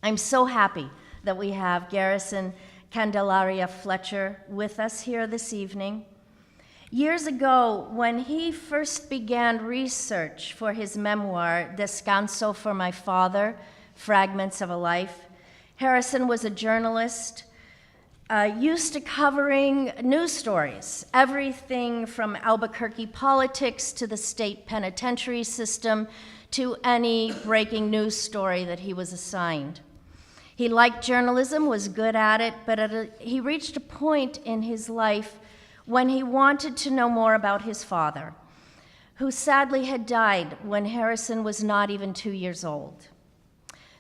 I'm so happy that we have Garrison Candelaria Fletcher with us here this evening. Years ago, when he first began research for his memoir, Descanso for My Father, Fragments of a Life, Harrison was a journalist used to covering news stories, everything from Albuquerque politics to the state penitentiary system to any breaking news story that he was assigned. He liked journalism, was good at it, but he reached a point in his life when he wanted to know more about his father, who sadly had died when Harrison was not even 2 years old.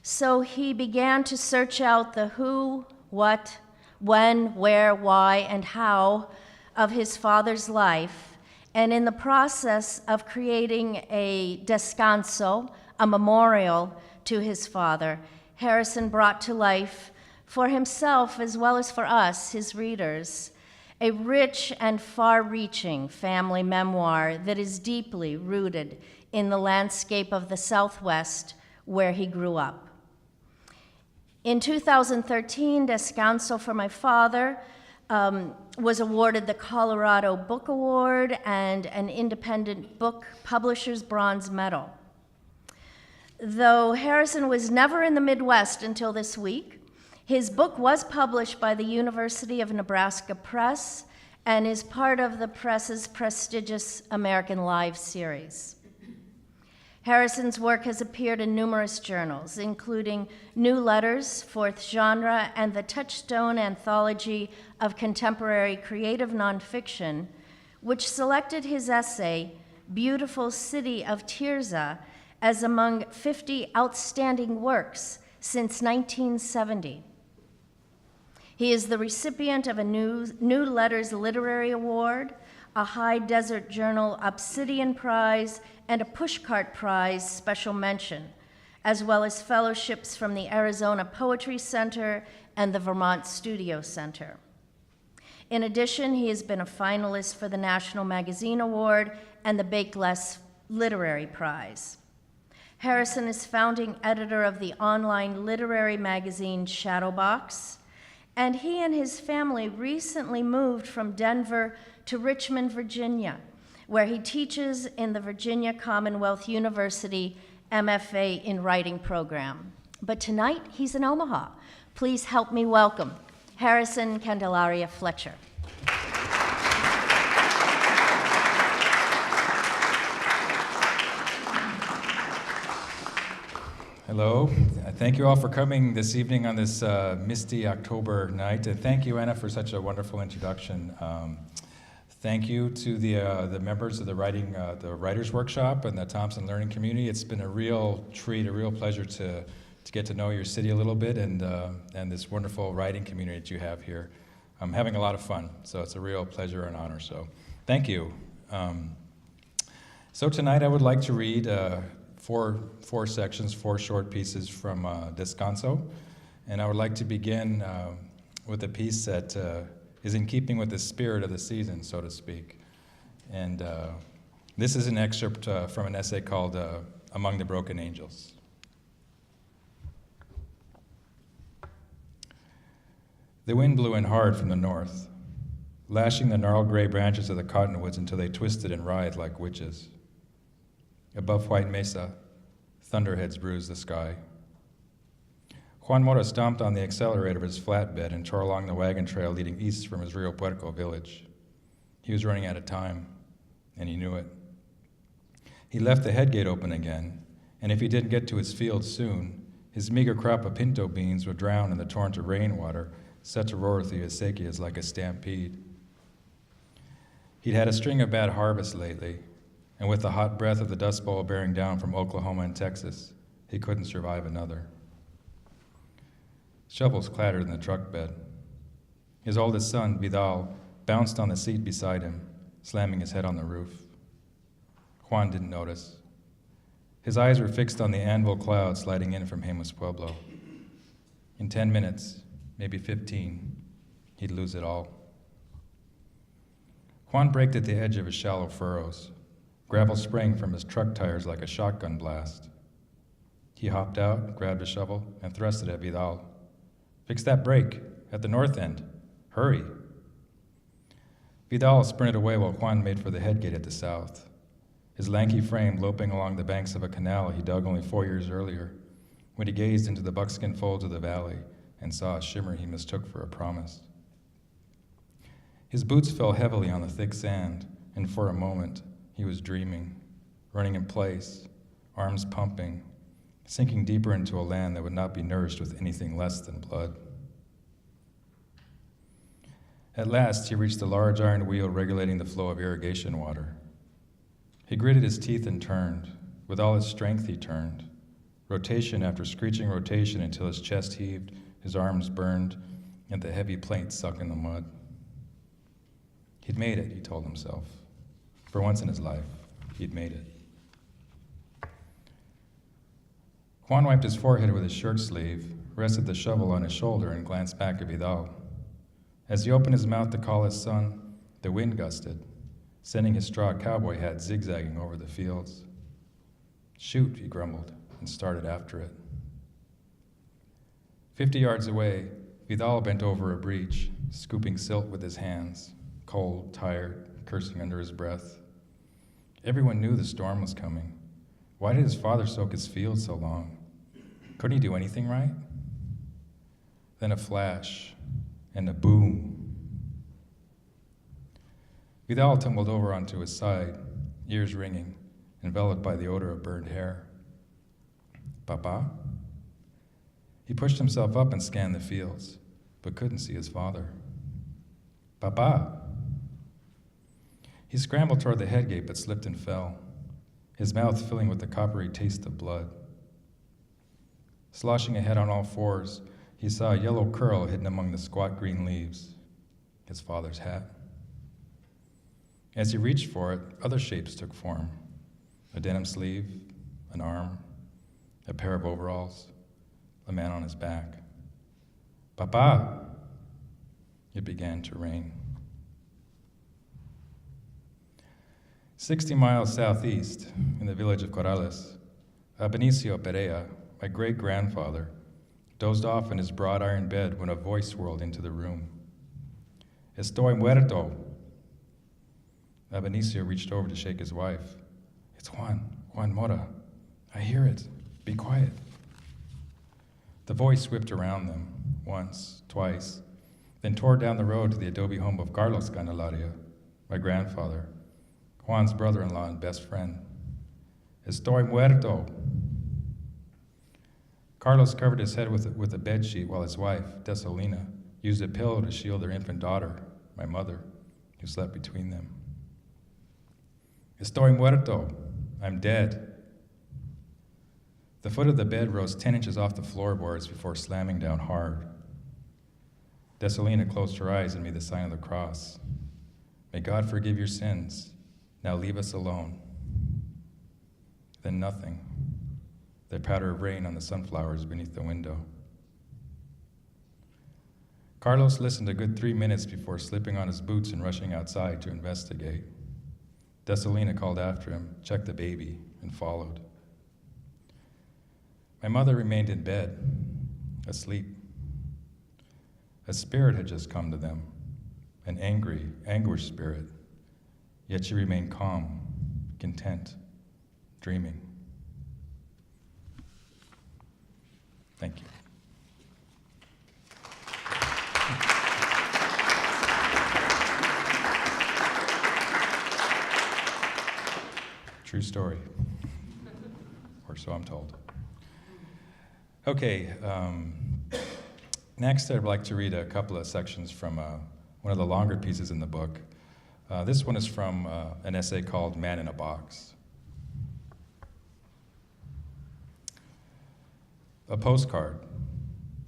So he began to search out the who, what, when, where, why, and how of his father's life, and in the process of creating a descanso, a memorial to his father, Harrison brought to life for himself as well as for us, his readers, a rich and far-reaching family memoir that is deeply rooted in the landscape of the Southwest where he grew up. In 2013, Descanso for My Father was awarded the Colorado Book Award and an Independent Book Publishers Bronze Medal. Though Harrison was never in the Midwest until this week, his book was published by the University of Nebraska Press and is part of the press's prestigious American Live series. Harrison's work has appeared in numerous journals, including New Letters, Fourth Genre, and the Touchstone Anthology of Contemporary Creative Nonfiction, which selected his essay, Beautiful City of Tirza, as among 50 outstanding works since 1970. He is the recipient of a New Letters Literary Award, a High Desert Journal Obsidian Prize, and a Pushcart Prize special mention, as well as fellowships from the Arizona Poetry Center and the Vermont Studio Center. In addition, he has been a finalist for the National Magazine Award and the Bakeless Literary Prize. Harrison is founding editor of the online literary magazine Shadowbox, and he and his family recently moved from Denver to Richmond, Virginia, where he teaches in the Virginia Commonwealth University MFA in Writing program. But tonight, he's in Omaha. Please help me welcome Harrison Candelaria Fletcher. Hello. Thank you all for coming this evening on this misty October night. And thank you, Anna, for such a wonderful introduction. Thank you to the members of the Writers Workshop and the Thompson Learning Community. It's been a real treat, a real pleasure to get to know your city a little bit and this wonderful writing community that you have here. I'm having a lot of fun, so it's a real pleasure and honor. So thank you. So tonight I would like to read four sections, 4 short pieces from Descanso, and I would like to begin with a piece that is in keeping with the spirit of the season, so to speak. And this is an excerpt from an essay called Among the Broken Angels. The wind blew in hard from the north, lashing the gnarled gray branches of the cottonwoods until they twisted and writhed like witches. Above White Mesa, thunderheads bruised the sky. Juan Mora stomped on the accelerator of his flatbed and tore along the wagon trail leading east from his Rio Puerto village. He was running out of time, and he knew it. He left the head gate open again, and if he didn't get to his field soon, his meager crop of pinto beans would drown in the torrent of rainwater set to roar through his acequias like a stampede. He'd had a string of bad harvests lately, and with the hot breath of the Dust Bowl bearing down from Oklahoma and Texas, he couldn't survive another. Shovels clattered in the truck bed. His oldest son, Vidal, bounced on the seat beside him, slamming his head on the roof. Juan didn't notice. His eyes were fixed on the anvil cloud sliding in from Jemez Pueblo. In 10 minutes, maybe 15, he'd lose it all. Juan braked at the edge of his shallow furrows. Gravel sprang from his truck tires like a shotgun blast. He hopped out, grabbed a shovel, and thrust it at Vidal. "Fix that break, at the north end. Hurry." Vidal sprinted away while Juan made for the head gate at the south, his lanky frame loping along the banks of a canal he dug only 4 years earlier, when he gazed into the buckskin folds of the valley and saw a shimmer he mistook for a promise. His boots fell heavily on the thick sand, and for a moment he was dreaming, running in place, arms pumping, sinking deeper into a land that would not be nourished with anything less than blood. At last, he reached the large iron wheel regulating the flow of irrigation water. He gritted his teeth and turned. With all his strength, he turned. Rotation after screeching rotation until his chest heaved, his arms burned, and the heavy plate sunk in the mud. He'd made it, he told himself. For once in his life, he'd made it. Juan wiped his forehead with his shirt sleeve, rested the shovel on his shoulder, and glanced back at Vidal. As he opened his mouth to call his son, the wind gusted, sending his straw cowboy hat zigzagging over the fields. "Shoot," he grumbled, and started after it. 50 yards away, Vidal bent over a breach, scooping silt with his hands, cold, tired, cursing under his breath. Everyone knew the storm was coming. Why did his father soak his field so long? Couldn't he do anything right? Then a flash, and a boom. Vidal tumbled over onto his side, ears ringing, enveloped by the odor of burned hair. "Papa?" He pushed himself up and scanned the fields, but couldn't see his father. "Papa!" He scrambled toward the headgate, but slipped and fell, his mouth filling with the coppery taste of blood. Sloshing ahead on all fours, he saw a yellow curl hidden among the squat green leaves, his father's hat. As he reached for it, other shapes took form: a denim sleeve, an arm, a pair of overalls, a man on his back. "Papa!" It began to rain. 60 miles southeast, in the village of Corrales, Benicio Perea, my great-grandfather, dozed off in his broad iron bed when a voice swirled into the room. "Estoy muerto." Benicio reached over to shake his wife. "It's Juan Mora. I hear it. Be quiet." The voice whipped around them, once, twice, then tore down the road to the adobe home of Carlos Candelaria, my grandfather, Juan's brother-in-law and best friend. "Estoy muerto." Carlos covered his head with a bedsheet while his wife, Desolina, used a pillow to shield their infant daughter, my mother, who slept between them. "Estoy muerto. I'm dead." The foot of the bed rose 10 inches off the floorboards before slamming down hard. Desolina closed her eyes and made the sign of the cross. "May God forgive your sins. Now leave us alone." Then nothing. The patter of rain on the sunflowers beneath the window. Carlos listened a good 3 minutes before slipping on his boots and rushing outside to investigate. Desolina called after him, checked the baby, and followed. My mother remained in bed, asleep. A spirit had just come to them, an angry, anguished spirit, yet she remained calm, content, dreaming. Thank you. True story, or so I'm told. Okay, next I'd like to read a couple of sections from one of the longer pieces in the book. This one is from an essay called Man in a Box. A postcard,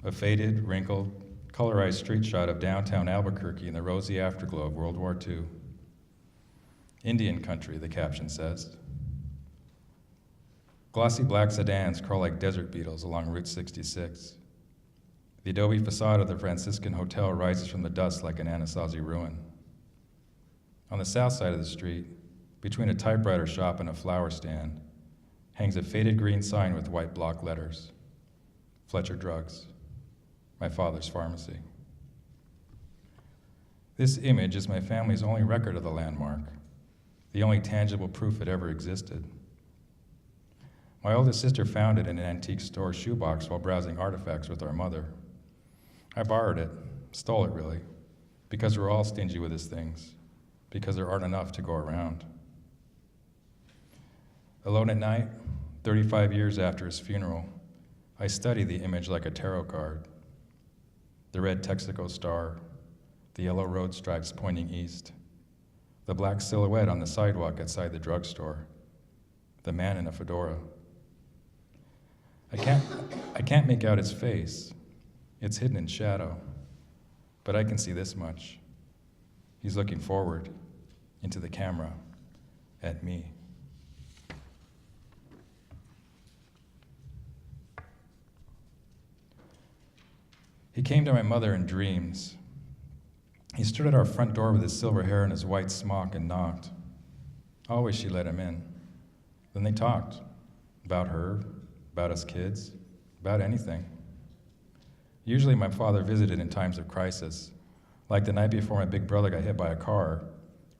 a faded, wrinkled, colorized street shot of downtown Albuquerque in the rosy afterglow of World War II. Indian country, the caption says. Glossy black sedans crawl like desert beetles along Route 66. The adobe facade of the Franciscan Hotel rises from the dust like an Anasazi ruin. On the south side of the street, between a typewriter shop and a flower stand, hangs a faded green sign with white block letters. Fletcher Drugs, my father's pharmacy. This image is my family's only record of the landmark, the only tangible proof it ever existed. My oldest sister found it in an antique store shoebox while browsing artifacts with our mother. I borrowed it, stole it really, because we're all stingy with his things, because there aren't enough to go around. Alone at night, 35 years after his funeral, I study the image like a tarot card. The red Texaco star, the yellow road stripes pointing east, the black silhouette on the sidewalk outside the drugstore, the man in a fedora. I can't make out his face. It's hidden in shadow, but I can see this much. He's looking forward into the camera at me. He came to my mother in dreams. He stood at our front door with his silver hair and his white smock and knocked. Always she let him in. Then they talked about her, about us kids, about anything. Usually my father visited in times of crisis, like the night before my big brother got hit by a car,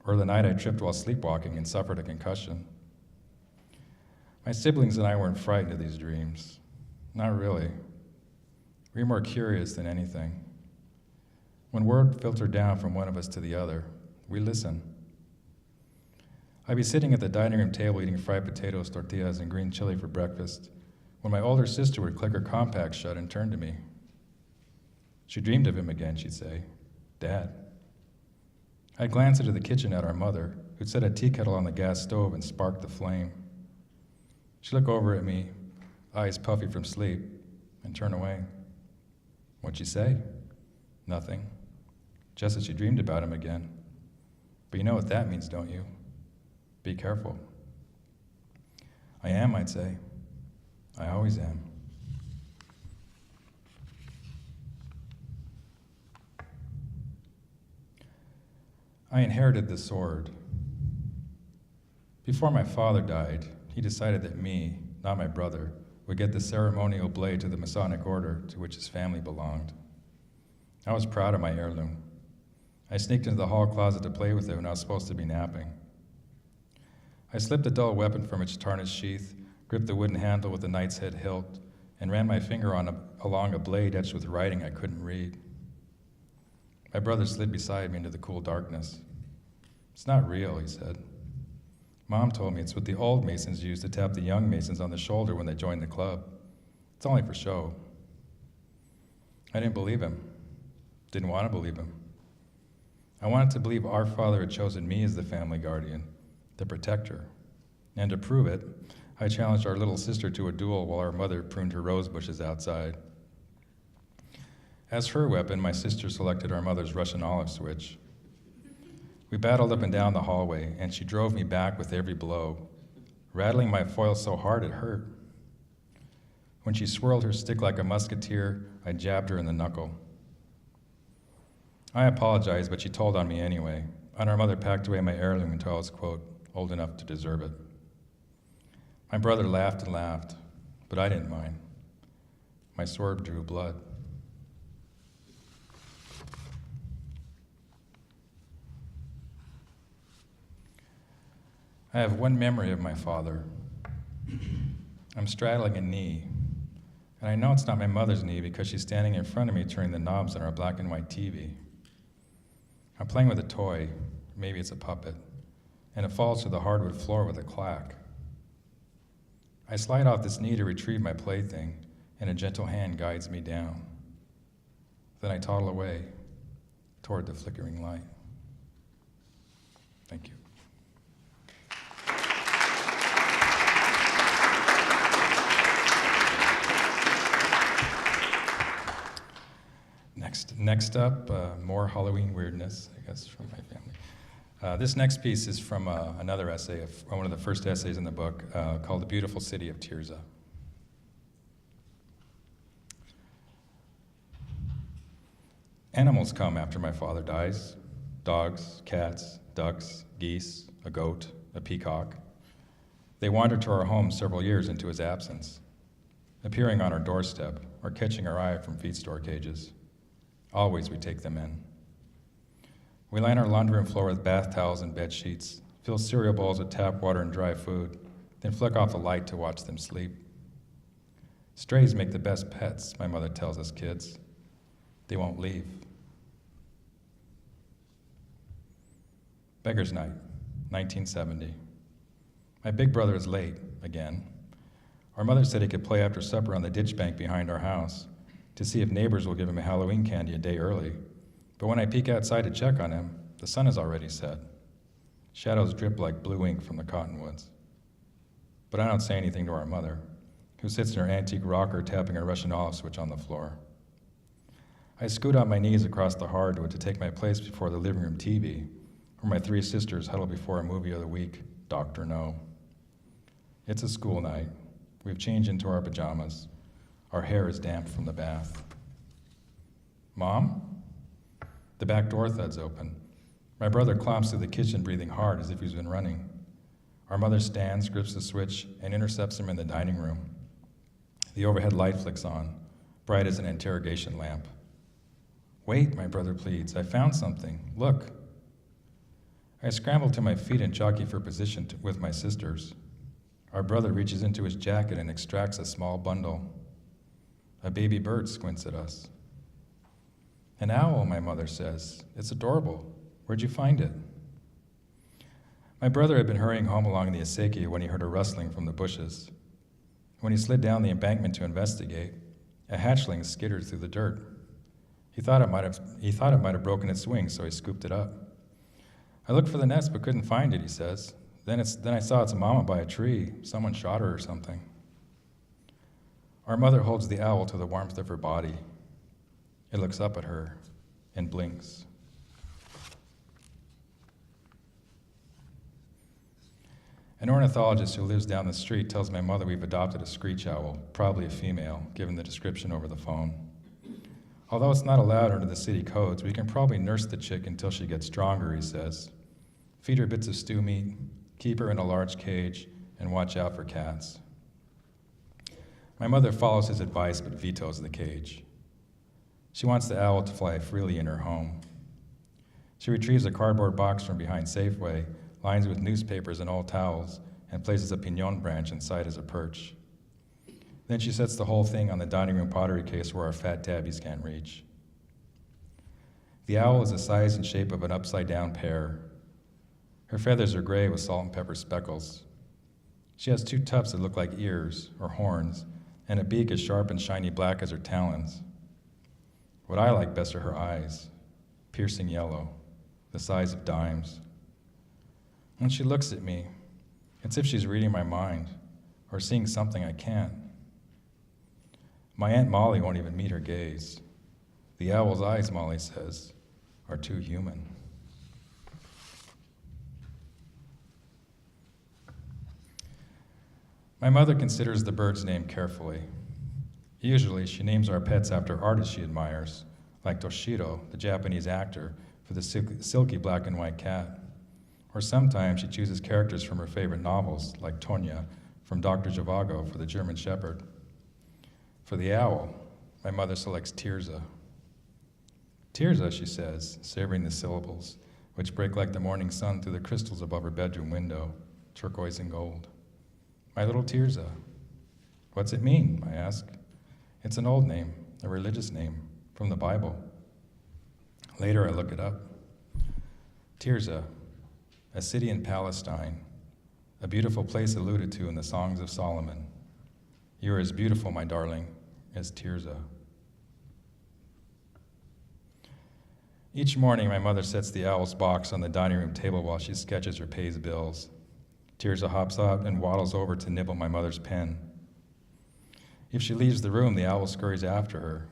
or the night I tripped while sleepwalking and suffered a concussion. My siblings and I weren't frightened of these dreams. Not really. We were more curious than anything. When word filtered down from one of us to the other, we listened. I'd be sitting at the dining room table eating fried potatoes, tortillas, and green chili for breakfast when my older sister would click her compact shut and turn to me. She dreamed of him again, she'd say, Dad. I'd glance into the kitchen at our mother, who'd set a tea kettle on the gas stove and sparked the flame. She'd look over at me, eyes puffy from sleep, and turn away. What'd she say? Nothing. Just that she dreamed about him again. But you know what that means, don't you? Be careful. I am, I'd say. I always am. I inherited the sword. Before my father died, he decided that me, not my brother, would get the ceremonial blade to the Masonic order to which his family belonged. I was proud of my heirloom. I sneaked into the hall closet to play with it when I was supposed to be napping. I slipped the dull weapon from its tarnished sheath, gripped the wooden handle with the knight's head hilt, and ran my finger along a blade etched with writing I couldn't read. My brother slid beside me into the cool darkness. It's not real, he said. Mom told me it's what the old Masons used to tap the young Masons on the shoulder when they joined the club. It's only for show. I didn't believe him. Didn't want to believe him. I wanted to believe our father had chosen me as the family guardian, the protector. And to prove it, I challenged our little sister to a duel while our mother pruned her rose bushes outside. As her weapon, my sister selected our mother's Russian olive switch. We battled up and down the hallway, and she drove me back with every blow, rattling my foil so hard it hurt. When she swirled her stick like a musketeer, I jabbed her in the knuckle. I apologized, but she told on me anyway, and our mother packed away my heirloom until I was, quote, old enough to deserve it. My brother laughed and laughed, but I didn't mind. My sword drew blood. I have one memory of my father. I'm straddling a knee, and I know it's not my mother's knee because she's standing in front of me turning the knobs on our black and white TV. I'm playing with a toy, maybe it's a puppet, and it falls to the hardwood floor with a clack. I slide off this knee to retrieve my plaything, and a gentle hand guides me down. Then I toddle away toward the flickering light. Thank you. Next up, more Halloween weirdness, I guess, from my family. This next piece is from another essay, one of the first essays in the book, called The Beautiful City of Tirza. Animals come after my father dies. Dogs, cats, ducks, geese, a goat, a peacock. They wander to our home several years into his absence, appearing on our doorstep or catching our eye from feed store cages. Always we take them in. We line our laundry room floor with bath towels and bed sheets, fill cereal bowls with tap water and dry food, then flick off the light to watch them sleep. Strays make the best pets, my mother tells us kids. They won't leave. Beggar's Night, 1970. My big brother is late, again. Our mother said he could play after supper on the ditch bank behind our house to see if neighbors will give him a Halloween candy a day early. But when I peek outside to check on him, the sun is already set. Shadows drip like blue ink from the cottonwoods. But I don't say anything to our mother, who sits in her antique rocker tapping a Russian olive switch on the floor. I scoot on my knees across the hardwood to take my place before the living room TV, where my three sisters huddle before a movie of the week, Dr. No. It's a school night. We've changed into our pajamas. Our hair is damp from the bath. Mom? The back door thuds open. My brother clomps through the kitchen, breathing hard as if he's been running. Our mother stands, grips the switch, and intercepts him in the dining room. The overhead light flicks on, bright as an interrogation lamp. Wait, my brother pleads. I found something. Look. I scramble to my feet and jockey for position with my sisters. Our brother reaches into his jacket and extracts a small bundle. A baby bird squints at us. An owl, my mother says. It's adorable. Where'd you find it? My brother had been hurrying home along the acequia when he heard a rustling from the bushes. When he slid down the embankment to investigate, a hatchling skittered through the dirt. He thought it might have broken its wings, so he scooped it up. I looked for the nest but couldn't find it, he says. Then I saw its mama by a tree. Someone shot her or something. Our mother holds the owl to the warmth of her body. It looks up at her and blinks. An ornithologist who lives down the street tells my mother we've adopted a screech owl, probably a female, given the description over the phone. Although it's not allowed under the city codes, we can probably nurse the chick until she gets stronger, he says. Feed her bits of stew meat, keep her in a large cage, and watch out for cats. My mother follows his advice but vetoes the cage. She wants the owl to fly freely in her home. She retrieves a cardboard box from behind Safeway, lines with newspapers and old towels, and places a pinon branch inside as a perch. Then she sets the whole thing on the dining room pottery case where our fat tabbies can't reach. The owl is the size and shape of an upside-down pear. Her feathers are gray with salt and pepper speckles. She has two tufts that look like ears or horns, and a beak as sharp and shiny black as her talons. What I like best are her eyes, piercing yellow, the size of dimes. When she looks at me, it's as if she's reading my mind or seeing something I can't. My Aunt Molly won't even meet her gaze. The owl's eyes, Molly says, are too human. My mother considers the bird's name carefully. Usually, she names our pets after artists she admires, like Toshiro, the Japanese actor, for the silky black and white cat. Or sometimes she chooses characters from her favorite novels, like Tonya from Dr. Zhivago for the German Shepherd. For the owl, my mother selects Tirza. Tirza, she says, savoring the syllables, which break like the morning sun through the crystals above her bedroom window, turquoise and gold. My little Tirza. What's it mean? I ask. It's an old name, a religious name, from the Bible. Later I look it up. Tirza, a city in Palestine, a beautiful place alluded to in the Songs of Solomon. You are as beautiful, my darling, as Tirza. Each morning, my mother sets the owl's box on the dining room table while she sketches or pays bills. Tirza hops out and waddles over to nibble my mother's pen. If she leaves the room, the owl scurries after her.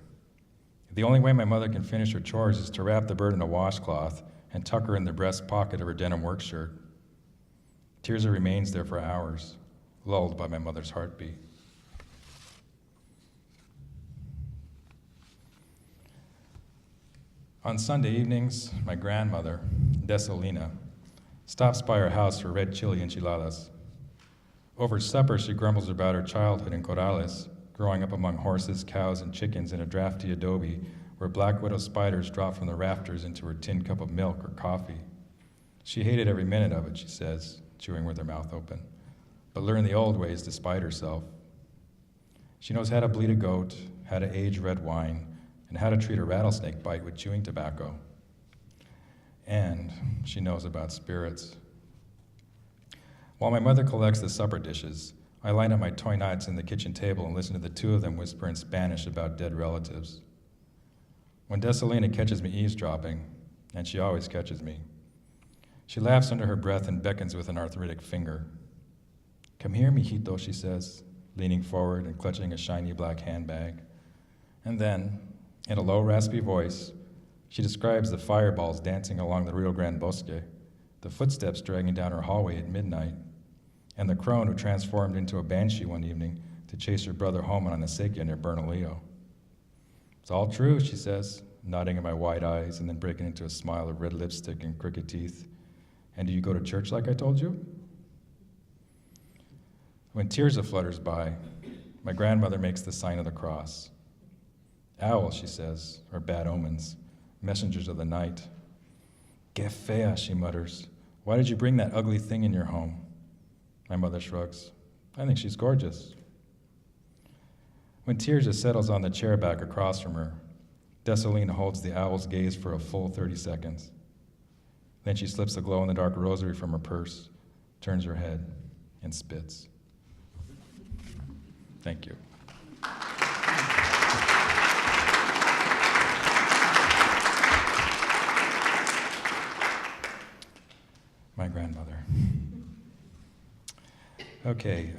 The only way my mother can finish her chores is to wrap the bird in a washcloth and tuck her in the breast pocket of her denim work shirt. Tirza remains there for hours, lulled by my mother's heartbeat. On Sunday evenings, my grandmother, Desolina, stops by our house for red chili enchiladas. Over supper, she grumbles about her childhood in Corrales, growing up among horses, cows, and chickens in a drafty adobe where black widow spiders drop from the rafters into her tin cup of milk or coffee. She hated every minute of it, she says, chewing with her mouth open, but learned the old ways to spite herself. She knows how to bleed a goat, how to age red wine, and how to treat a rattlesnake bite with chewing tobacco. And she knows about spirits. While my mother collects the supper dishes, I line up my toy knots in the kitchen table and listen to the two of them whisper in Spanish about dead relatives. When Desalina catches me eavesdropping, and she always catches me, she laughs under her breath and beckons with an arthritic finger. "Come here, mijito," she says, leaning forward and clutching a shiny black handbag. And then, in a low, raspy voice, she describes the fireballs dancing along the Rio Grande Bosque, the footsteps dragging down her hallway at midnight, and the crone who transformed into a banshee one evening to chase her brother home on a acequia near Bernalillo. "It's all true," she says, nodding at my wide eyes and then breaking into a smile of red lipstick and crooked teeth. "And do you go to church like I told you?" When Tirza flutters by, my grandmother makes the sign of the cross. "Owls," she says, are bad omens, messengers of the night. "Que fea," she mutters. "Why did you bring that ugly thing in your home?" My mother shrugs. "I think she's gorgeous." When Tirza settles on the chair back across from her, Desalina holds the owl's gaze for a full 30 seconds. Then she slips a glow-in-the-dark rosary from her purse, turns her head, and spits. Thank you. My grandmother. Okay,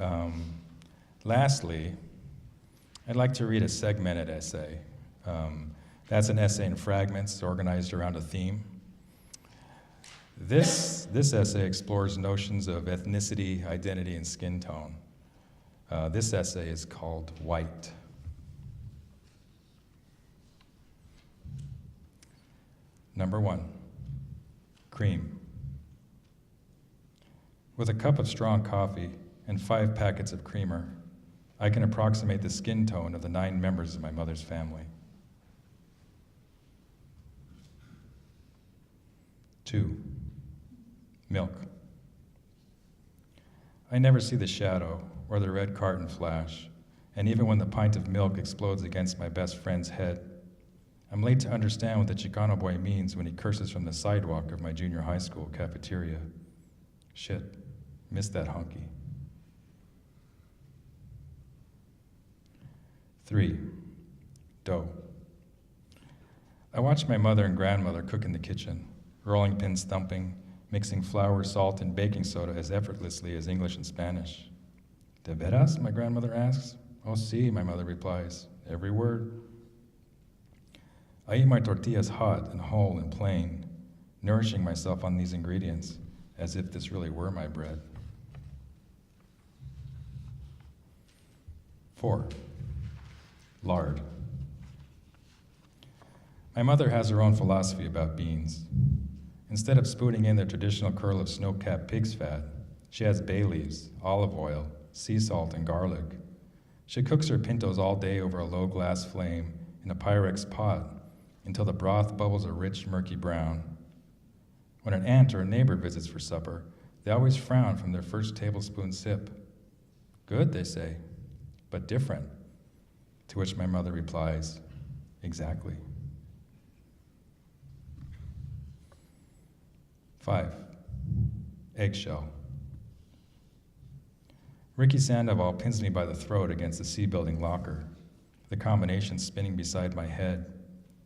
lastly, I'd like to read a segmented essay. That's an essay in fragments organized around a theme. This essay explores notions of ethnicity, identity, and skin tone. This essay is called White. Number 1, cream. With a cup of strong coffee and 5 packets of creamer, I can approximate the skin tone of the 9 members of my mother's family. 2, milk. I never see the shadow or the red carton flash, and even when the pint of milk explodes against my best friend's head, I'm late to understand what the Chicano boy means when he curses from the sidewalk of my junior high school cafeteria. Shit, missed that honky. 3, dough. I watched my mother and grandmother cook in the kitchen, rolling pins thumping, mixing flour, salt, and baking soda as effortlessly as English and Spanish. "De veras?" my grandmother asks. "Oh, sí," my mother replies, every word. I eat my tortillas hot and whole and plain, nourishing myself on these ingredients as if this really were my bread. 4, lard. My mother has her own philosophy about beans. Instead of spooning in the traditional curl of snow-capped pig's fat, she adds bay leaves, olive oil, sea salt, and garlic. She cooks her pintos all day over a low glass flame in a Pyrex pot until the broth bubbles a rich, murky brown. When an aunt or a neighbor visits for supper, they always frown from their first tablespoon sip. "Good," they say, "but different." To which my mother replies, "Exactly." 5, eggshell. Ricky Sandoval pins me by the throat against the C-building locker, the combination spinning beside my head,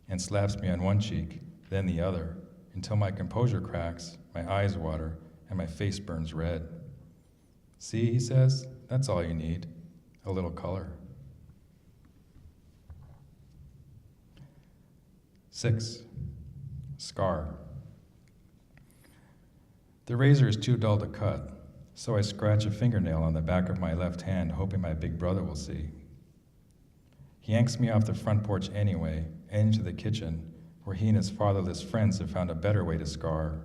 and slaps me on one cheek, then the other, until my composure cracks, my eyes water, and my face burns red. "See," he says, "that's all you need, a little color." 6, scar. The razor is too dull to cut, so I scratch a fingernail on the back of my left hand, hoping my big brother will see. He yanks me off the front porch anyway, and into the kitchen, where he and his fatherless friends have found a better way to scar.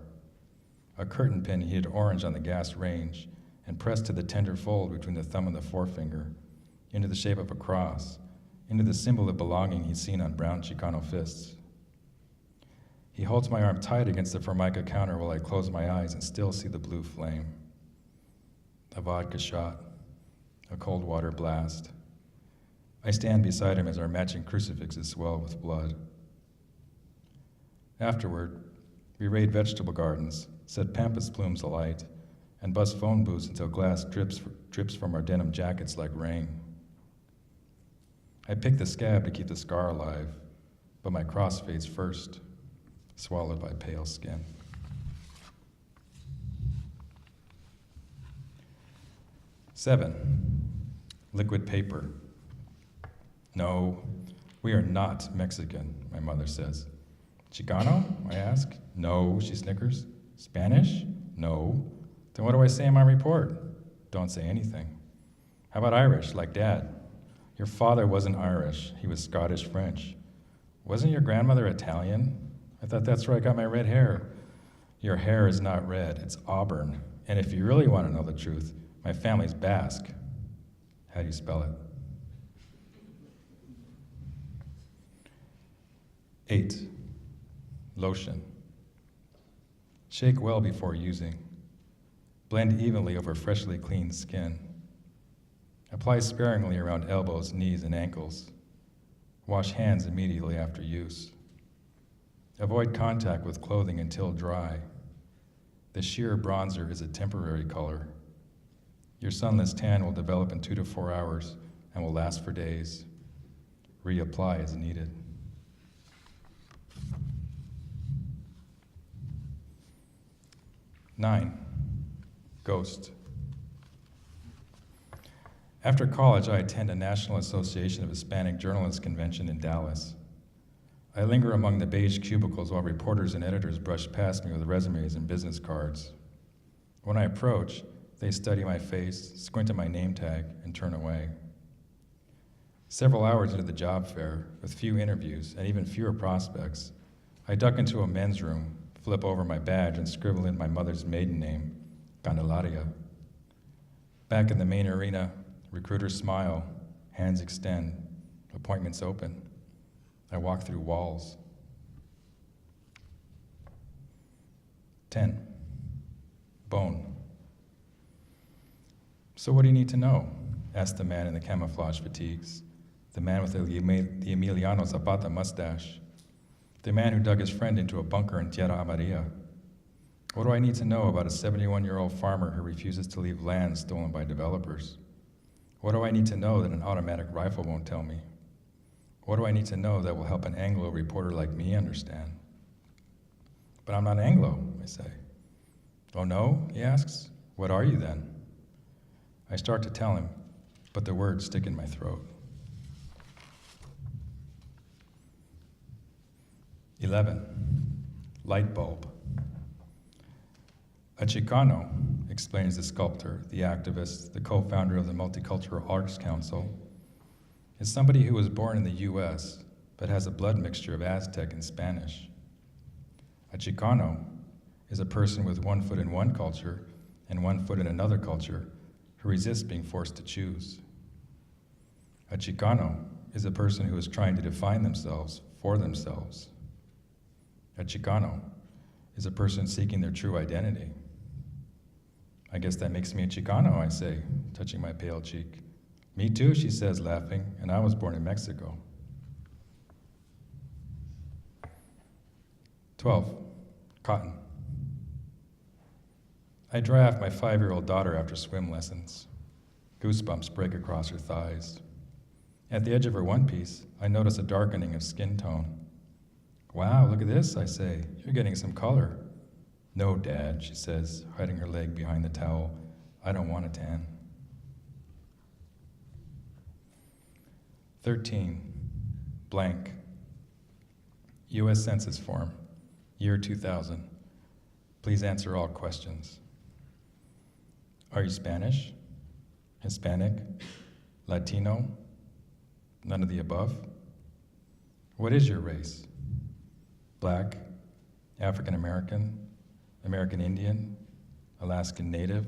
A curtain pin heated orange on the gas range, and pressed to the tender fold between the thumb and the forefinger, into the shape of a cross, into the symbol of belonging he'd seen on brown Chicano fists. He holds my arm tight against the Formica counter while I close my eyes and still see the blue flame. A vodka shot, a cold water blast. I stand beside him as our matching crucifixes swell with blood. Afterward, we raid vegetable gardens, set pampas plumes alight, and bust phone booths until glass drips from our denim jackets like rain. I pick the scab to keep the scar alive, but my cross fades first, swallowed by pale skin. Seven, liquid paper. No, we are not Mexican, my mother says. Chicano? I ask. No, she snickers. Spanish? No. Then what do I say in my report? Don't say anything. How about Irish, like Dad? Your father wasn't Irish, he was Scottish-French. Wasn't your grandmother Italian? I thought that's where I got my red hair. Your hair is not red, it's auburn. And if you really want to know the truth, my family's Basque. How do you spell it? 8, lotion. Shake well before using. Blend evenly over freshly cleaned skin. Apply sparingly around elbows, knees, and ankles. Wash hands immediately after use. Avoid contact with clothing until dry. The sheer bronzer is a temporary color. Your sunless tan will develop in 2 to 4 hours and will last for days. Reapply as needed. Nine, ghost. After college, I attend a National Association of Hispanic Journalists convention in Dallas. I linger among the beige cubicles while reporters and editors brush past me with resumes and business cards. When I approach, they study my face, squint at my name tag, and turn away. Several hours into the job fair, with few interviews and even fewer prospects, I duck into a men's room, flip over my badge, and scribble in my mother's maiden name, Candelaria. Back in the main arena, recruiters smile, hands extend, appointments open. I walk through walls. 10, bone. So what do you need to know? Asked the man in the camouflage fatigues, the man with the Emiliano Zapata mustache, the man who dug his friend into a bunker in Tierra Amarilla. What do I need to know about a 71-year-old farmer who refuses to leave land stolen by developers? What do I need to know that an automatic rifle won't tell me? What do I need to know that will help an Anglo reporter like me understand? But I'm not Anglo, I say. Oh no, he asks. What are you then? I start to tell him, but the words stick in my throat. 11, light bulb. A Chicano, explains the sculptor, the activist, the co-founder of the Multicultural Arts Council, is somebody who was born in the US, but has a blood mixture of Aztec and Spanish. A Chicano is a person with 1 foot in one culture and 1 foot in another culture who resists being forced to choose. A Chicano is a person who is trying to define themselves for themselves. A Chicano is a person seeking their true identity. I guess that makes me a Chicano, I say, touching my pale cheek. Me too, she says, laughing, and I was born in Mexico. 12, cotton. I dry off my 5-year-old daughter after swim lessons. Goosebumps break across her thighs. At the edge of her one piece, I notice a darkening of skin tone. Wow, look at this, I say. You're getting some color. No, Dad, she says, hiding her leg behind the towel. I don't want a tan. 13, blank. U.S. Census Form, year 2000. Please answer all questions. Are you Spanish? Hispanic? Latino? None of the above? What is your race? Black? African American? American Indian? Alaskan Native?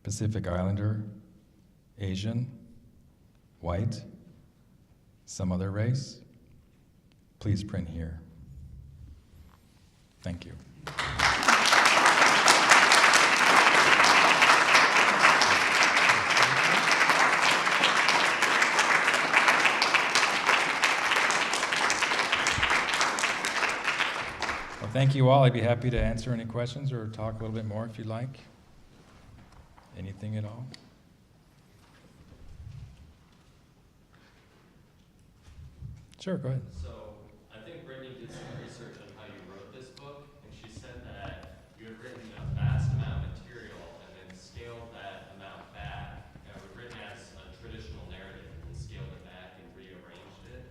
Pacific Islander, Asian, white, some other race, please print here. Thank you. Well, thank you all. I'd be happy to answer any questions or talk a little bit more if you'd like. Anything at all? Sure, go ahead. So I think Brittany did some research on how you wrote this book, and she said that you had written a vast amount of material and then scaled that amount back. It was written as a traditional narrative and then scaled it back and rearranged it.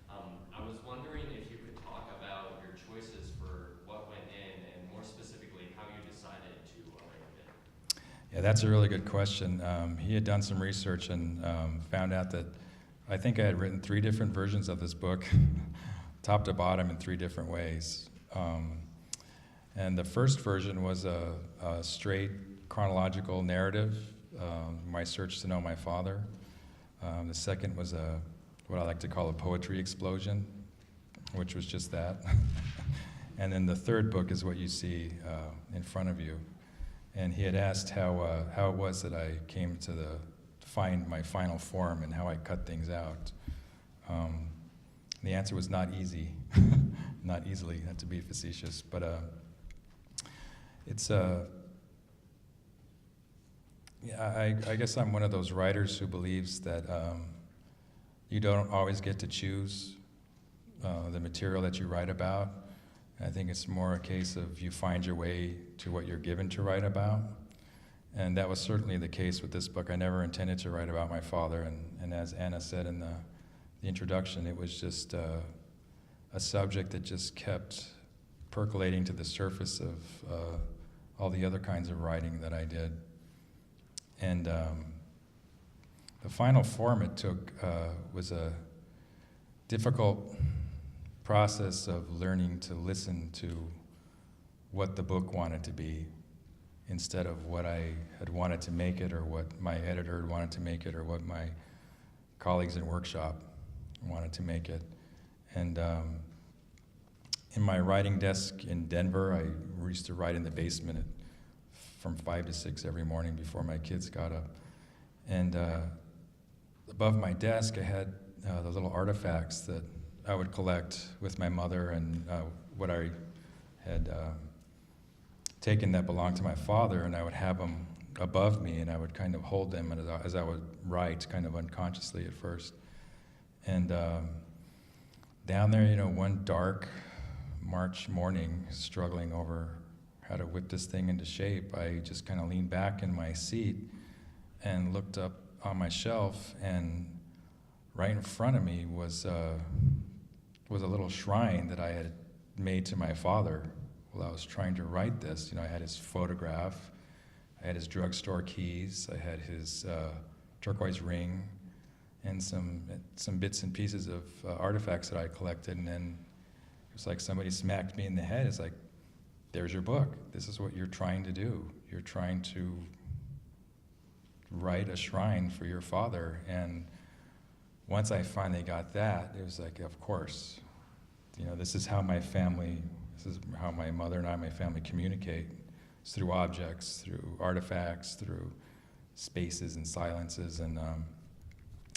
I was wondering if you could talk about your choices for what went in and more specifically how you decided to arrange it. Yeah, that's a really good question. He had done some research and found out that I think I had written 3 different versions of this book, top to bottom in 3 different ways. And the first version was a straight chronological narrative, my search to know my father. The second was what I like to call a poetry explosion, which was just that. And then the third book is what you see in front of you. And he had asked how it was that I came to find my final form and how I cut things out. The answer was not easy, not easily, not to be facetious, but it's yeah, I guess I'm one of those writers who believes that you don't always get to choose the material that you write about. I think it's more a case of you find your way to what you're given to write about. And that was certainly the case with this book. I never intended to write about my father, and as Anna said in the introduction, it was just a subject that just kept percolating to the surface of all the other kinds of writing that I did. And the final form it took was a difficult process of learning to listen to what the book wanted to be, instead of what I had wanted to make it, or what my editor had wanted to make it, or what my colleagues in workshop wanted to make it. And in my writing desk in Denver, I used to write in the basement from 5 to 6 every morning before my kids got up. And above my desk, I had the little artifacts that I would collect with my mother, and what I had taken that belonged to my father, and I would have them above me, and I would kind of hold them as I would write, kind of unconsciously at first. And down there, one dark March morning, struggling over how to whip this thing into shape, I just kind of leaned back in my seat and looked up on my shelf, and right in front of me was a little shrine that I had made to my father. While I was trying to write this, I had his photograph, I had his drugstore keys, I had his turquoise ring, and some bits and pieces of artifacts that I collected. And then it was like somebody smacked me in the head. It's like, there's your book. This is what you're trying to do. You're trying to write a shrine for your father. And once I finally got that, it was like, of course, this is how my mother and my family communicate. It's through objects, through artifacts, through spaces and silences. And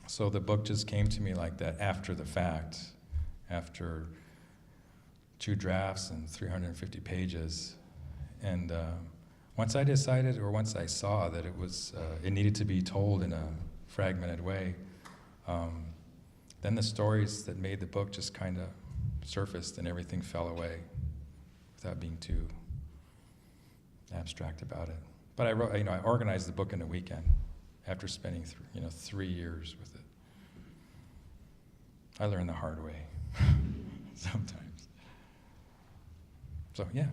so the book just came to me like that after the fact, after 2 drafts and 350 pages. And once I decided, or once I saw that it needed to be told in a fragmented way, then the stories that made the book just kind of surfaced, and everything fell away without being too abstract about it. But I organized the book in a weekend after spending 3 years with it. I learned the hard way sometimes. So yeah.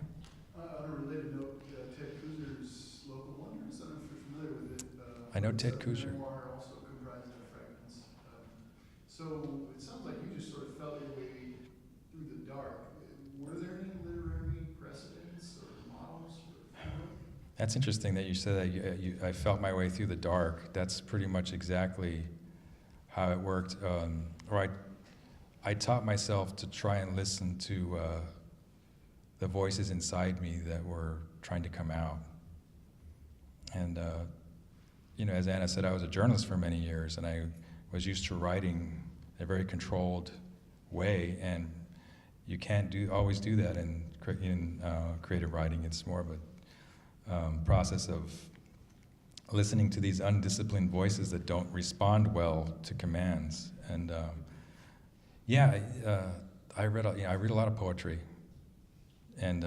On a related note, Ted Kuzer's Local Wonders, I don't know if you're familiar with it. I know Ted Kuzer. Memoir also comprised of fragments. So it sounds like you just sort of felt your way through the dark. Were there any literary precedents or models for That's interesting that you said that I felt my way through the dark. That's pretty much exactly how it worked. Or I taught myself to try and listen to the voices inside me that were trying to come out. And, as Anna said, I was a journalist for many years, and I was used to writing in a very controlled way, and you can't always do that in creative writing. It's more of a process of listening to these undisciplined voices that don't respond well to commands. And I read a lot of poetry, and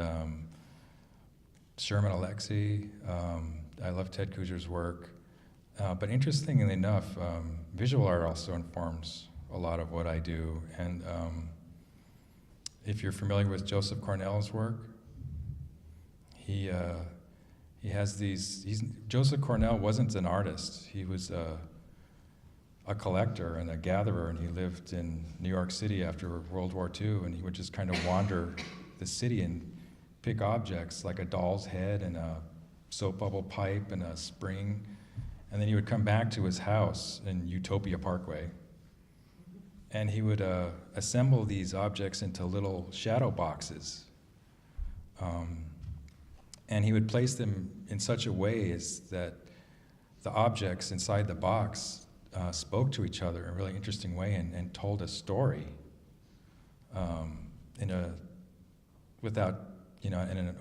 Sherman Alexie. I love Ted Kooser's work, but interestingly enough, visual art also informs a lot of what I do. And if you're familiar with Joseph Cornell's work, he has these. Joseph Cornell wasn't an artist. He was a collector and a gatherer, and he lived in New York City after World War II, and he would just kind of wander the city and pick objects like a doll's head and a soap bubble pipe and a spring, and then he would come back to his house in Utopia Parkway, and he would assemble these objects into little shadow boxes. And he would place them in such a way as that the objects inside the box spoke to each other in a really interesting way and told a story in an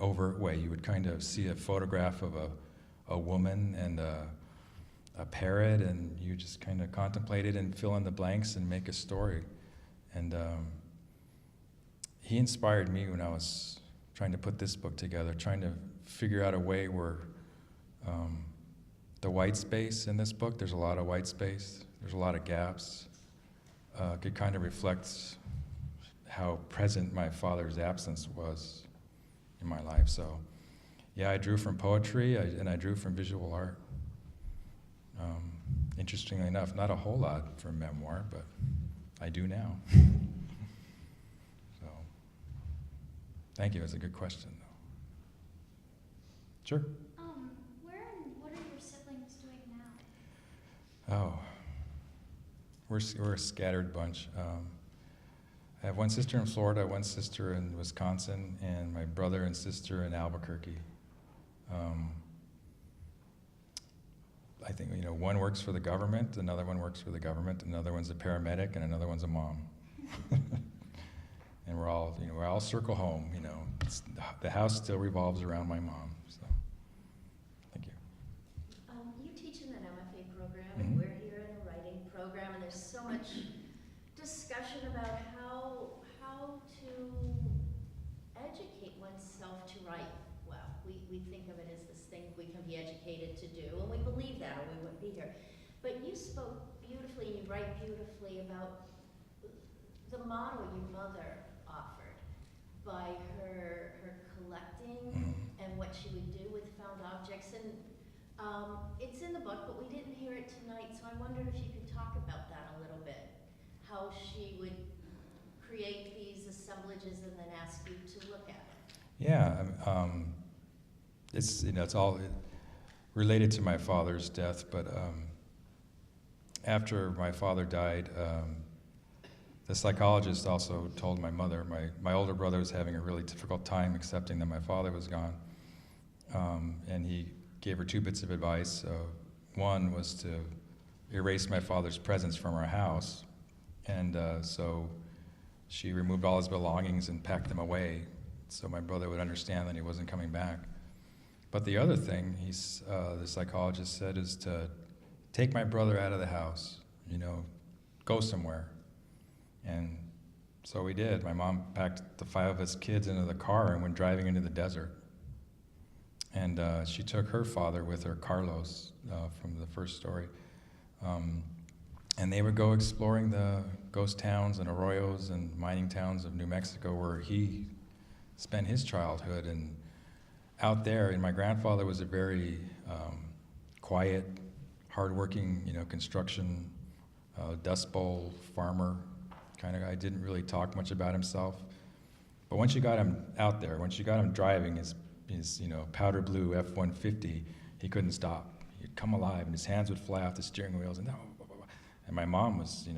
overt way. You would kind of see a photograph of a woman and a parrot, and you just kind of contemplate it and fill in the blanks and make a story. And he inspired me when I was trying to put this book together, trying to figure out a way where the white space in this book, there's a lot of white space, there's a lot of gaps, could kind of reflect how present my father's absence was in my life. So yeah, I drew from poetry and I drew from visual art. Interestingly enough, not a whole lot from memoir, but I do now. So thank you, that's a good question though. Sure. Where and what are your siblings doing now? Oh, we're a scattered bunch. I have one sister in Florida, one sister in Wisconsin, and my brother and sister in Albuquerque. I think one works for the government, another one works for the government, another one's a paramedic, and another one's a mom. And we're all circle home. The house still revolves around my mom. So, thank you. You teach in an MFA program, Mhm. and we're here in a writing program, and there's so much discussion about how to educate oneself to write well. We think of it as this thing we can be educated to do, and we believe that, or we wouldn't be here. But you spoke beautifully, and you write beautifully about the model your mother offered by her collecting Mhm. and what she would do with found objects. And it's in the book, but we didn't hear it tonight, so I wondered if you could talk about that a little bit. How she would create these assemblages and then ask you to look at it. Yeah, it's all related to my father's death, but after my father died, the psychologist also told my mother, my older brother was having a really difficult time accepting that my father was gone, and he gave her two bits of advice. One was to erase my father's presence from our house, and so she removed all his belongings and packed them away so my brother would understand that he wasn't coming back. But the other thing, the psychologist said, is to take my brother out of the house, go somewhere. And so we did. My mom packed the 5 of us kids into the car and went driving into the desert. And she took her father with her, Carlos, from the first story. And they would go exploring the ghost towns and arroyos and mining towns of New Mexico where he spent his childhood. And out there, and my grandfather was a very quiet, hardworking, construction, Dust Bowl farmer kind of guy. Didn't really talk much about himself. But once you got him out there, once you got him driving his his powder blue F-150, he couldn't stop. He'd come alive, and his hands would fly off the steering wheels, and my mom was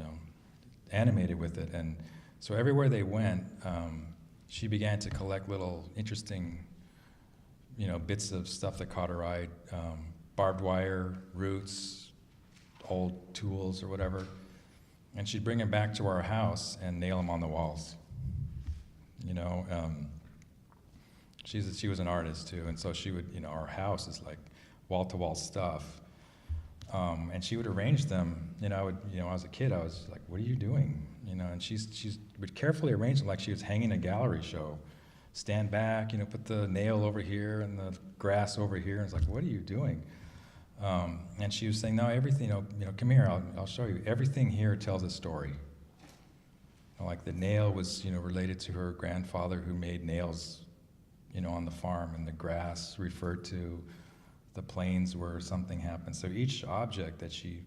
animated with it. And so everywhere they went, she began to collect little interesting bits of stuff that caught her eye, barbed wire, roots, old tools or whatever. And she'd bring them back to our house and nail them on the walls. She was an artist too, and so she would, our house is like wall-to-wall stuff. And she would arrange them, I was a kid, I was like, what are you doing? And she would carefully arrange them like she was hanging a gallery show. Stand back, put the nail over here and the grass over here. And it's like, what are you doing? And she was saying, no, everything, come here, I'll show you. Everything here tells a story. Like the nail was, related to her grandfather who made nails, on the farm, and the grass referred to the plains where something happened. So each object that she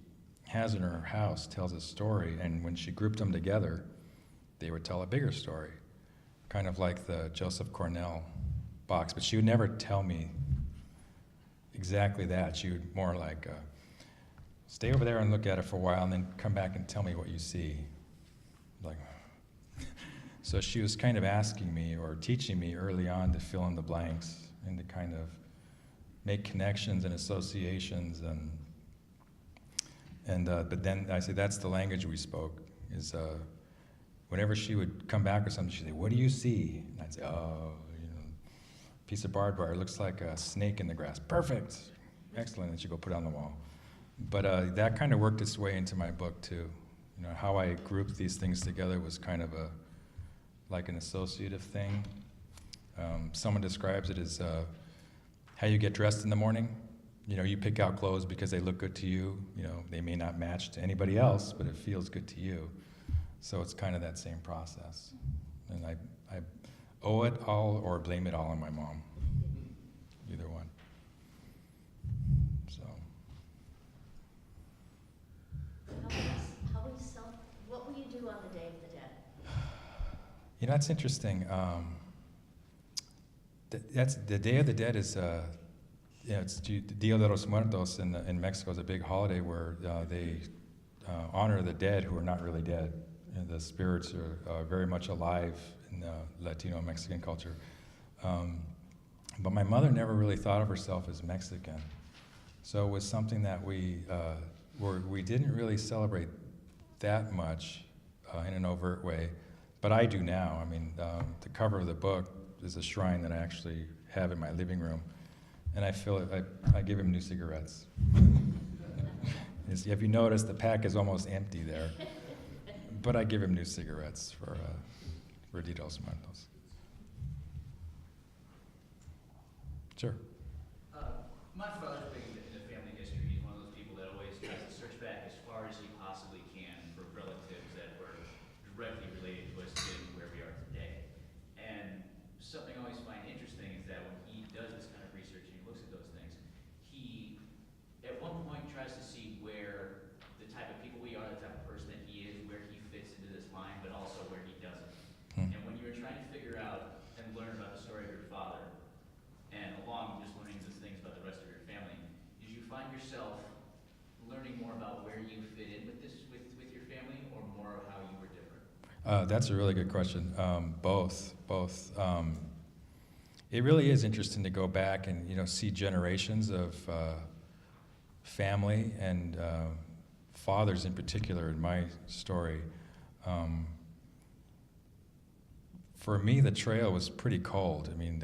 has in her house tells a story, and when she grouped them together, they would tell a bigger story. Kind of like the Joseph Cornell box, but she would never tell me exactly that. She would more like, stay over there and look at it for a while, and then come back and tell me what you see. Like, so she was kind of asking me or teaching me early on to fill in the blanks and to kind of make connections and associations, but then I say that's the language we spoke. Is whenever she would come back or something, she'd say, "What do you see?" And I'd say, "Oh, piece of barbed wire. Looks like a snake in the grass. Perfect, excellent." And she'd go put it on the wall. But that kind of worked its way into my book too. How I grouped these things together was kind of like an associative thing. Someone describes it as how you get dressed in the morning. You pick out clothes because they look good to you. They may not match to anybody else, but it feels good to you. So it's kind of that same process. And I owe it all or blame it all on my mom. Either one. So. What will you do on the Day of the Dead? That's interesting. That's the Day of the Dead is, it's Dia de los Muertos in Mexico is a big holiday where they honor the dead who are not really dead. And the spirits are very much alive in Latino Mexican culture. But my mother never really thought of herself as Mexican. So it was something that we didn't really celebrate that much in an overt way. But I do now. I mean, the cover of the book is a shrine that I actually have in my living room. And I feel it, I give him new cigarettes. If you notice, the pack is almost empty there. But I give him new cigarettes for Dia de los Muertos. Sure. My father's big into family history. He's one of those people that always tries to search back as far as he possibly can for relatives that were directly related to us getting where we are today. And something I always find interesting is that when he does this kind of research and he looks at those things, he at one point tries to see where the type of people we are, the type of person that he is, where he fits into this line, but also where he doesn't. And when you were trying to figure out and learn about the story of your father, and along just learning these things about the rest of your family, did you find yourself learning more about where you fit in with your family, or more of how you were different? That's a really good question. Both. It really is interesting to go back and see generations of family and fathers in particular in my story. For me, the trail was pretty cold. I mean,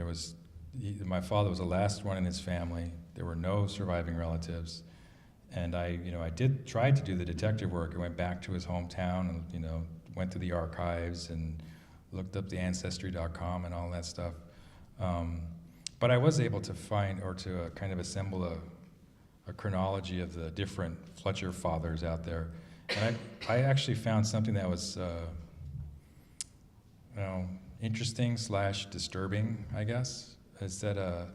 my father was the last one in his family. There were no surviving relatives. And I tried to do the detective work. I went back to his hometown and, went through the archives and looked up the Ancestry.com and all that stuff. But I was able to find, or to kind of assemble a chronology of the different Fletcher fathers out there. And I actually found something that was, interesting / disturbing, I guess. Is that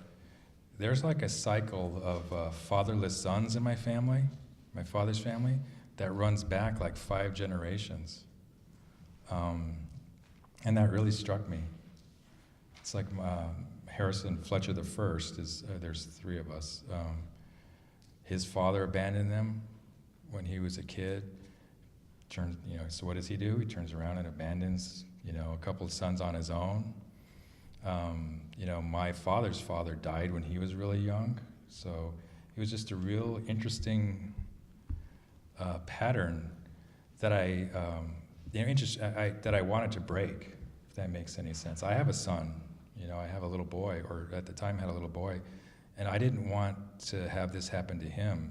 there's like a cycle of fatherless sons in my family, my father's family, that runs back like 5 generations. And that really struck me. It's like Harrison Fletcher the first is, there's three of us. His father abandoned them when he was a kid. So what does he do? He turns around and abandons, a couple of sons on his own. My father's father died when he was really young, so it was just a real interesting pattern that that I wanted to break, if that makes any sense. I have a son, I have a little boy, or at the time had a little boy, and I didn't want to have this happen to him,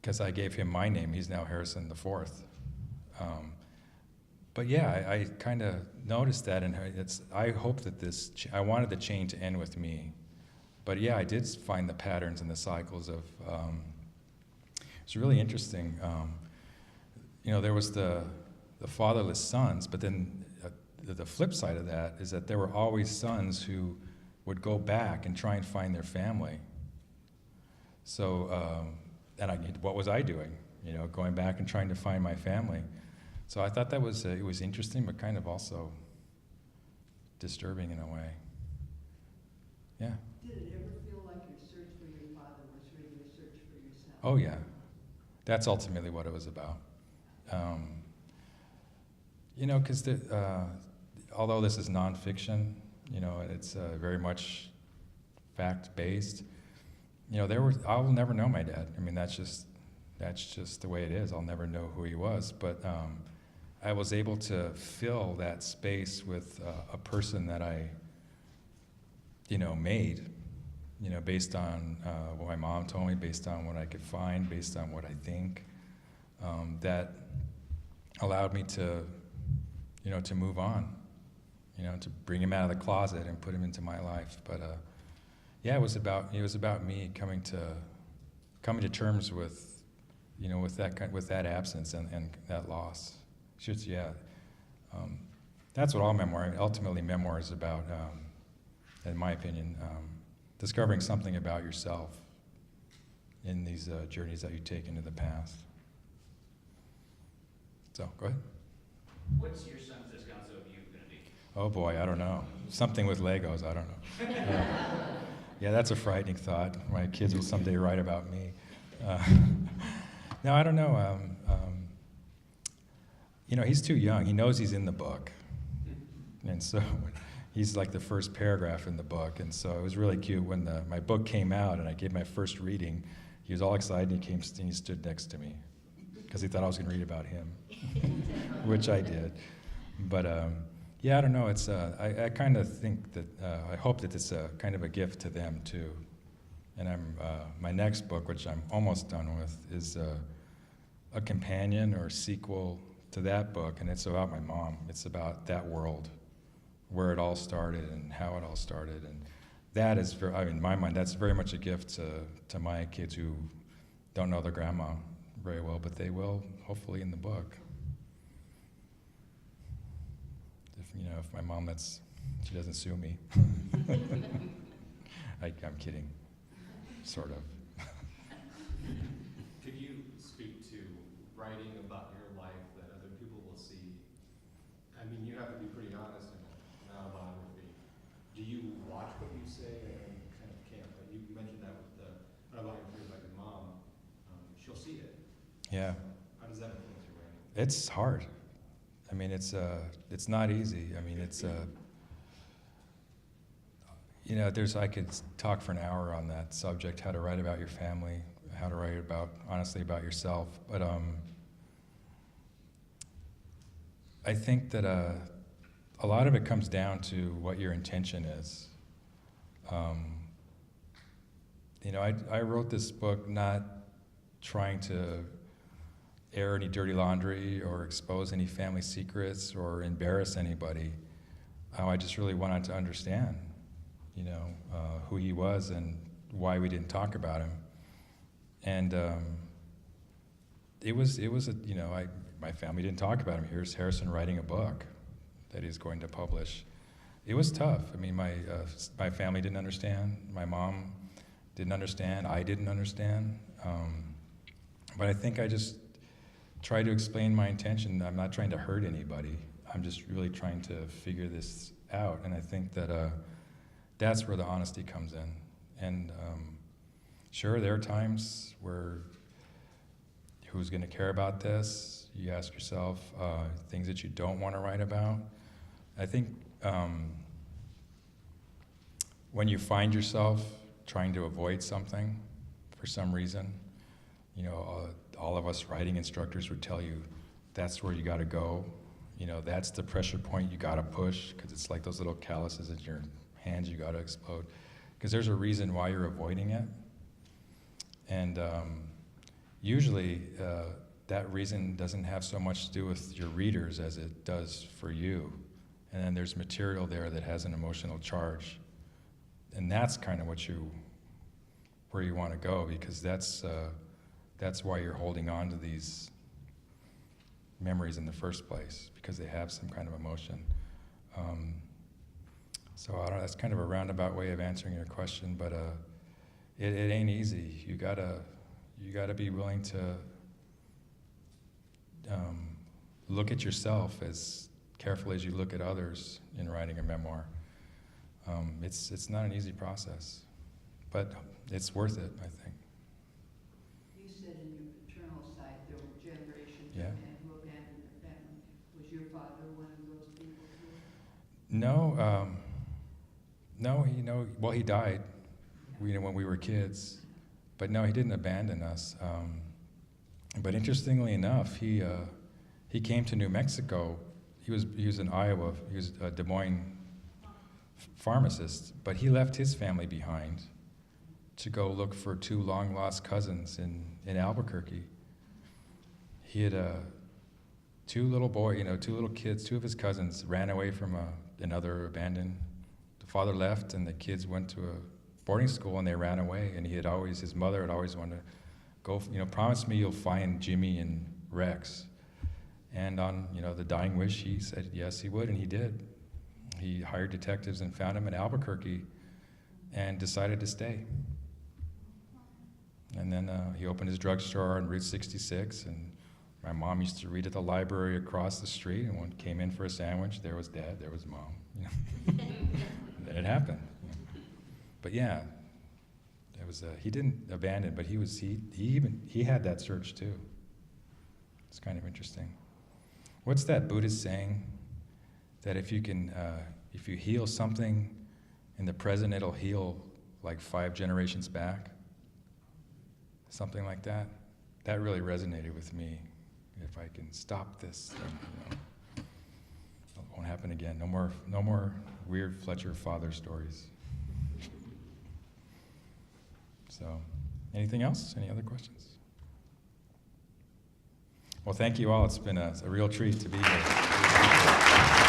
because I gave him my name. He's now Harrison the Fourth. But yeah, I kind of noticed that, and I hope that I wanted the chain to end with me. But yeah, I did find the patterns and the cycles of, it's really interesting. There was the fatherless sons, but then the flip side of that is that there were always sons who would go back and try and find their family. So, what was I doing? Going back and trying to find my family. So I thought that was it was interesting, but kind of also disturbing in a way. Yeah. Did it ever feel like your search for your father was really a search for yourself? Oh yeah, that's ultimately what it was about. Because although this is nonfiction, it's very much fact-based. I'll never know my dad. I mean, that's just the way it is. I'll never know who he was. But I was able to fill that space with a person that I, made, based on what my mom told me, based on what I could find, based on what I think, that allowed me to, to move on, to bring him out of the closet and put him into my life. But yeah, it was about me coming to terms with, with that absence and that loss. That's what ultimately memoir is about, in my opinion, discovering something about yourself in these journeys that you take into the past. So, go ahead. What's your son's discount of you going to be? Oh boy, I don't know. Something with Legos, I don't know. Yeah, that's a frightening thought. My kids will someday write about me. No, I don't know. He's too young. He knows he's in the book. And so he's like the first paragraph in the book. And so it was really cute when my book came out and I gave my first reading. He was all excited and he stood next to me because he thought I was going to read about him, which I did. But yeah, I don't know. It's I kind of think that I hope that it's a kind of a gift to them too. And my next book, which I'm almost done with, is a companion or sequel to that book, and it's about my mom. It's about that world, where it all started and how it all started, and that is, in my mind, that's very much a gift to my kids who don't know their grandma very well, but they will hopefully in the book. If my mom she doesn't sue me. I'm kidding, sort of. Could you speak to writing about your life that other people will see? I mean, you have to be pretty honest in an autobiography. Do you watch what you say? I kind of can't, but you mentioned that with the autobiography about your mom. She'll see it. Yeah. How does that influence your writing? It's hard. I mean, it's not easy. I mean, I could talk for an hour on that subject, how to write about your family, how to write honestly about yourself. But I think that a lot of it comes down to what your intention is. I wrote this book not trying to air any dirty laundry or expose any family secrets or embarrass anybody. I just really wanted to understand, who he was and why we didn't talk about him. And my family didn't talk about him. Here's Harrison writing a book that he's going to publish. It was tough. I mean, my family didn't understand. My mom didn't understand. I didn't understand. But I think I just tried to explain my intention. I'm not trying to hurt anybody. I'm just really trying to figure this out. And I think that, that's where the honesty comes in. And sure, there are times where who's going to care about this? You ask yourself things that you don't want to write about. I think when you find yourself trying to avoid something for some reason, you know, all of us writing instructors would tell you that's where you got to go. You know, that's the pressure point you got to push, because it's like those little calluses in your hands you got to explode. Because there's a reason why you're avoiding it. And usually that reason doesn't have so much to do with your readers as it does for you. And then there's material there that has an emotional charge. And that's kind of where you want to go, because that's why you're holding on to these memories in the first place, because they have some kind of emotion. So I don't know, that's kind of a roundabout way of answering your question, but it ain't easy. You gotta be willing to look at yourself as carefully as you look at others in writing a memoir. It's not an easy process, but it's worth it, I think. You said in your paternal side there were generations Yeah. of men who abandoned their family. Was your father one of those people too? No, well, he died, when we were kids, but no, he didn't abandon us. But interestingly enough, he came to New Mexico. He was in Iowa. He was a Des Moines pharmacist, but he left his family behind to go look for two long-lost cousins in Albuquerque. He had two little kids, two of his cousins ran away from another abandoned. The father left, and the kids went to a boarding school, and they ran away. And his mother had always wanted to go, promise me you'll find Jimmy and Rex. And on, the dying wish, he said yes, he would, and he did. He hired detectives and found him in Albuquerque and decided to stay. And then he opened his drugstore on Route 66, and my mom used to read at the library across the street, and when came in for a sandwich, there was Dad, there was Mom. And then it happened. But yeah, it was he didn't abandon, but he had that search too. It's kind of interesting. What's that Buddhist saying? That if you heal something in the present, it'll heal like 5 generations back. Something like that. That really resonated with me. If I can stop this, then, it won't happen again. No more weird Fletcher father stories. So, anything else? Any other questions? Well, thank you all. It's been a real treat to be here.